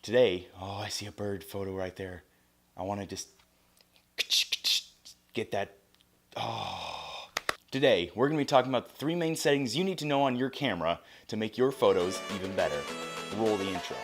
Today, oh, I see a bird photo right there. I want to just get that. Oh. Today, we're going to be talking about the 3 main settings you need to know on your camera to make your photos even better. Roll the intro.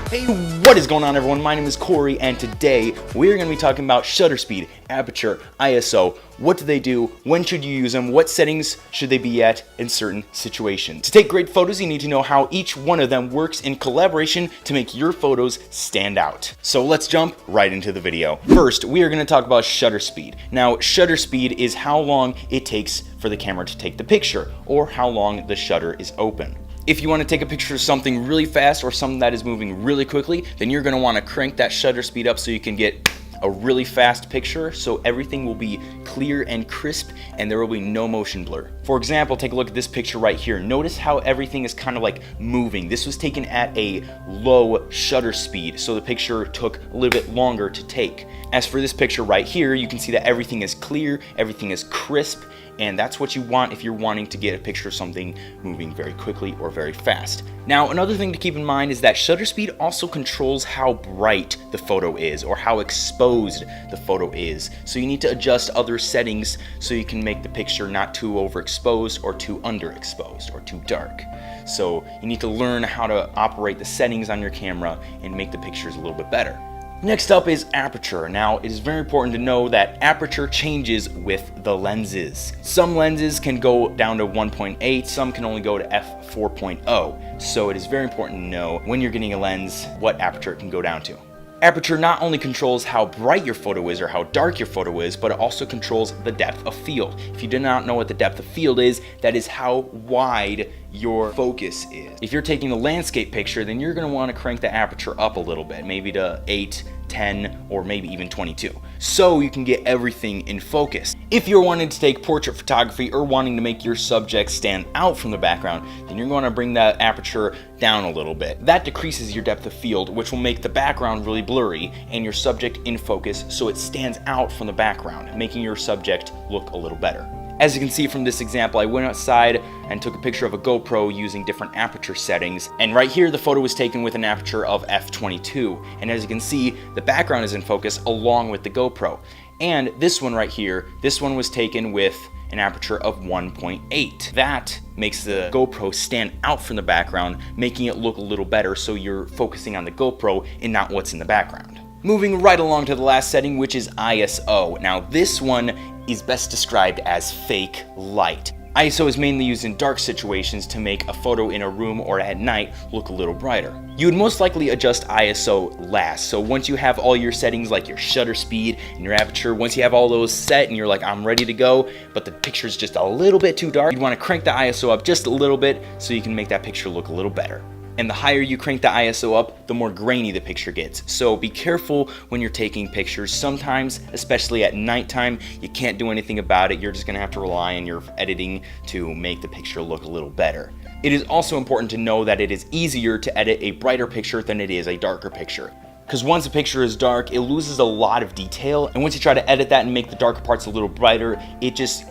Hey, what is going on, everyone? My name is Corey, and today we're going to be talking about shutter speed, aperture, ISO. What do they do? When should you use them? What settings should they be at in certain situations? To take great photos, you need to know how each one of them works in collaboration to make your photos stand out. So let's jump right into the video. First, we are going to talk about shutter speed. Now, shutter speed is how long it takes for the camera to take the picture, or how long the shutter is open. If you want to take a picture of something really fast or something that is moving really quickly, then you're going to want to crank that shutter speed up so you can get a really fast picture, so everything will be clear and crisp and there will be no motion blur. For example, take a look at this picture right here. Notice how everything is kind of like moving. This was taken at a low shutter speed, so the picture took a little bit longer to take. As for this picture right here, you can see that everything is clear, everything is crisp, and that's what you want if you're wanting to get a picture of something moving very quickly or very fast. Now, another thing to keep in mind is that shutter speed also controls how bright the photo is or how exposed the photo is. So you need to adjust other settings so you can make the picture not too overexposed or too underexposed or too dark. So you need to learn how to operate the settings on your camera and make the pictures a little bit better. Next up is aperture. Now, it is very important to know that aperture changes with the lenses. Some lenses can go down to 1.8, some can only go to f4.0. So it is very important to know when you're getting a lens what aperture it can go down to. Aperture not only controls how bright your photo is or how dark your photo is, but it also controls the depth of field. If you do not know what the depth of field is, that is how wide your focus is. If you're taking a landscape picture, then you're going to want to crank the aperture up a little bit, maybe to 8, 10, or maybe even 22, so you can get everything in focus. If you're wanting to take portrait photography or wanting to make your subject stand out from the background, then you're going to bring that aperture down a little bit. That decreases your depth of field, which will make the background really blurry and your subject in focus so it stands out from the background, making your subject look a little better. As you can see from this example, I went outside and took a picture of a GoPro using different aperture settings. And right here, the photo was taken with an aperture of f22. And as you can see, the background is in focus along with the GoPro. And this one right here, this one was taken with an aperture of 1.8. That makes the GoPro stand out from the background, making it look a little better so you're focusing on the GoPro and not what's in the background. Moving right along to the last setting, which is ISO. Now, this one is best described as fake light. ISO is mainly used in dark situations to make a photo in a room or at night look a little brighter. You would most likely adjust ISO last, so once you have all your settings like your shutter speed and your aperture, once you have all those set and you're like, I'm ready to go, but the picture's just a little bit too dark, you'd want to crank the ISO up just a little bit so you can make that picture look a little better. And the higher you crank the ISO up, the more grainy the picture gets. So be careful when you're taking pictures. Sometimes, especially at nighttime, you can't do anything about it. You're just gonna have to rely on your editing to make the picture look a little better. It is also important to know that it is easier to edit a brighter picture than it is a darker picture. Because once a picture is dark, it loses a lot of detail. And once you try to edit that and make the darker parts a little brighter, it just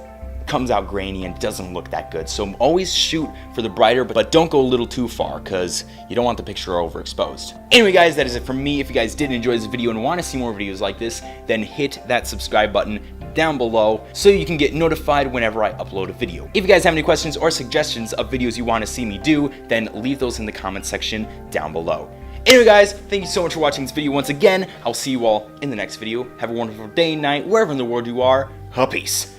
comes out grainy and doesn't look that good. So always shoot for the brighter, but don't go a little too far because you don't want the picture overexposed. Anyway guys, that is it from me. If you guys did enjoy this video and want to see more videos like this, then hit that subscribe button down below so you can get notified whenever I upload a video. If you guys have any questions or suggestions of videos you want to see me do, then leave those in the comment section down below. Anyway guys, thank you so much for watching this video once again. I'll see you all in the next video. Have a wonderful day, night, wherever in the world you are. Peace.